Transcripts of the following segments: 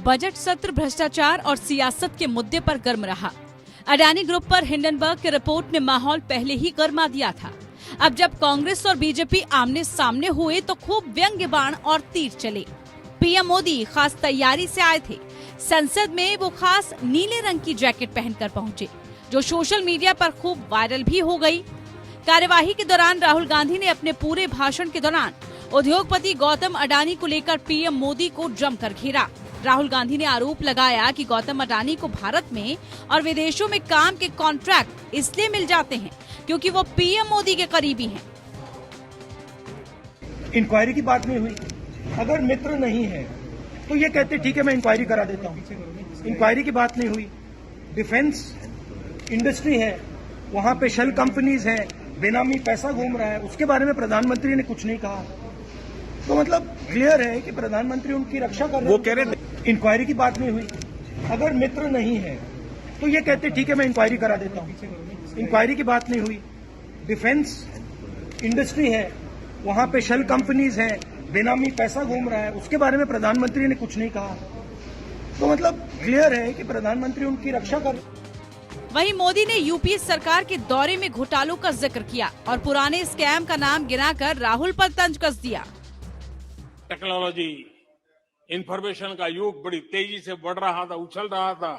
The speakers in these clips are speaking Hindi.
बजट सत्र भ्रष्टाचार और सियासत के मुद्दे पर गर्म रहा। अडानी ग्रुप पर हिंडनबर्ग की रिपोर्ट ने माहौल पहले ही गर्मा दिया था। अब जब कांग्रेस और बीजेपी आमने सामने हुए तो खूब व्यंग्य बाण और तीर चले। पीएम मोदी खास तैयारी से आए थे। संसद में वो खास नीले रंग की जैकेट पहनकर पहुंचे, जो सोशल मीडिया पर खूब वायरल भी हो गई। कार्यवाही के दौरान राहुल गांधी ने अपने पूरे भाषण के दौरान उद्योगपति गौतम अडानी को लेकर पीएम मोदी को जमकर घेरा। राहुल गांधी ने आरोप लगाया कि गौतम अडानी को भारत में और विदेशों में काम के कॉन्ट्रैक्ट इसलिए मिल जाते हैं क्योंकि वो पीएम मोदी के करीबी हैं। इंक्वायरी की बात नहीं हुई। अगर मित्र नहीं है तो ये कहते ठीक है मैं इंक्वायरी करा देता हूँ। इंक्वायरी की बात नहीं हुई। डिफेंस इंडस्ट्री है, वहां पे शेल कंपनीज हैं, बेनामी पैसा घूम रहा है, उसके बारे में प्रधानमंत्री ने कुछ नहीं कहा। तो मतलब क्लियर है कि प्रधानमंत्री उनकी रक्षा कर रहे हैं। वो कह रहे इंक्वायरी की बात नहीं हुई। अगर मित्र नहीं है तो ये कहते ठीक है मैं इंक्वायरी करा देता हूँ। इंक्वायरी की बात नहीं हुई। डिफेंस इंडस्ट्री है, वहां पे शेल कंपनीज हैं, बेनामी पैसा घूम रहा है, उसके बारे में प्रधानमंत्री ने कुछ नहीं कहा। तो मतलब क्लियर है कि प्रधानमंत्री उनकी रक्षा कर। वहीं मोदी ने यूपीए सरकार के दौरे में घोटालों का जिक्र किया और पुराने स्कैम का नाम गिनाकर राहुल पर तंज कस दिया। टेक्नोलॉजी, इंफॉर्मेशन का युग बड़ी तेजी से बढ़ रहा था, उछल रहा था।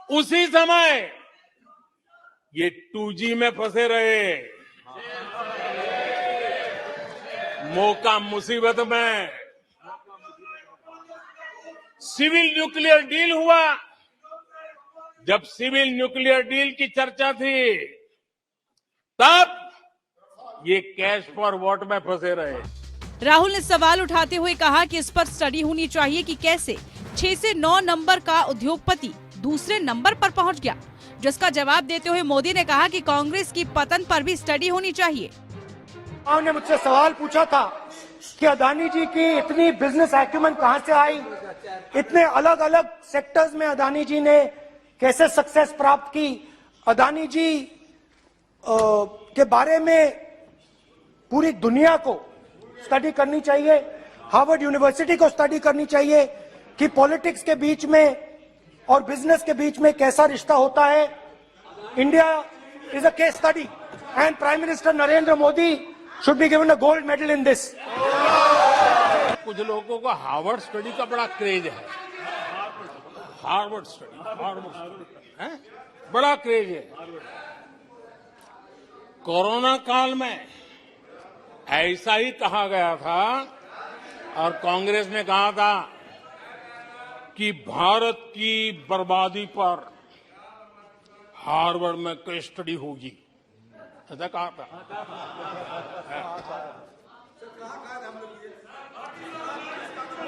उसी समय ये 2G में फंसे रहे, मौका मुसीबत में। सिविल न्यूक्लियर डील हुआ। जब सिविल न्यूक्लियर डील की चर्चा थी तब ये कैश फॉर वॉट में फंसे रहे। राहुल ने सवाल उठाते हुए कहा कि इस पर स्टडी होनी चाहिए कि कैसे 6 से 9 नंबर का उद्योगपति दूसरे नंबर पर पहुंच गया, जिसका जवाब देते हुए मोदी ने कहा कि कांग्रेस की पतन पर भी स्टडी होनी चाहिए। आपने मुझसे सवाल पूछा था कि अडानी जी की इतनी बिजनेस एक्यूमेंट कहां से आई, इतने अलग अलग सेक्टर्स में अडानी जी ने कैसे सक्सेस प्राप्त की। अडानी जी के बारे में पूरी दुनिया को स्टडी करनी चाहिए, हार्वर्ड यूनिवर्सिटी को स्टडी करनी चाहिए कि पॉलिटिक्स के बीच में और बिजनेस के बीच में कैसा रिश्ता होता है। India is a case study and prime minister Narendra Modi should be given a gold medal in this. कुछ लोगों को हार्वर्ड स्टडी का बड़ा क्रेज है। हार्वर्ड स्टडी है, बड़ा क्रेज है। कोरोना काल में ऐसा ही कहा गया था और कांग्रेस ने कहा था कि भारत की बर्बादी पर हार्वर्ड में केस स्टडी होगी, ऐसा कहा था।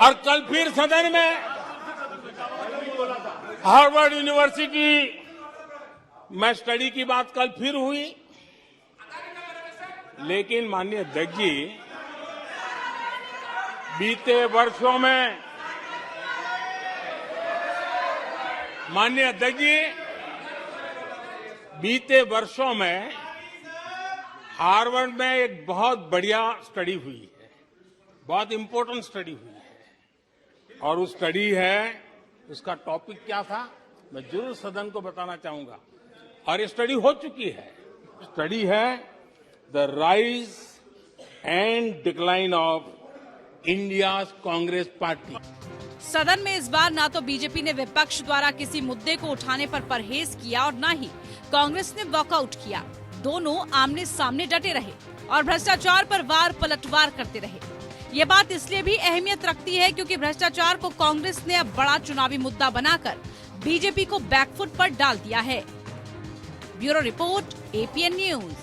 और कल फिर सदन में हार्वर्ड यूनिवर्सिटी में स्टडी की बात कल फिर हुई। लेकिन माननीय अध्यक्ष जी, बीते वर्षों में माननीय अध्यक्ष जी, बीते वर्षों में हार्वर्ड में एक बहुत बढ़िया स्टडी हुई है, बहुत इंपॉर्टेंट स्टडी हुई है। और उस स्टडी है, उसका टॉपिक क्या था मैं जरूर सदन को बताना चाहूंगा। और ये स्टडी हो चुकी है। स्टडी है the rise and decline of India's Congress party. सदन में इस बार ना तो बीजेपी ने विपक्ष द्वारा किसी मुद्दे को उठाने पर परहेज किया और न ही कांग्रेस ने वॉकआउट किया। दोनों आमने सामने डटे रहे और भ्रष्टाचार पर वार पलटवार करते रहे। ये बात इसलिए भी अहमियत रखती है क्योंकि भ्रष्टाचार को कांग्रेस ने अब बड़ा चुनावी मुद्दा बनाकर बीजेपी को बैकफुट पर डाल दिया है। Bureau report, APN news.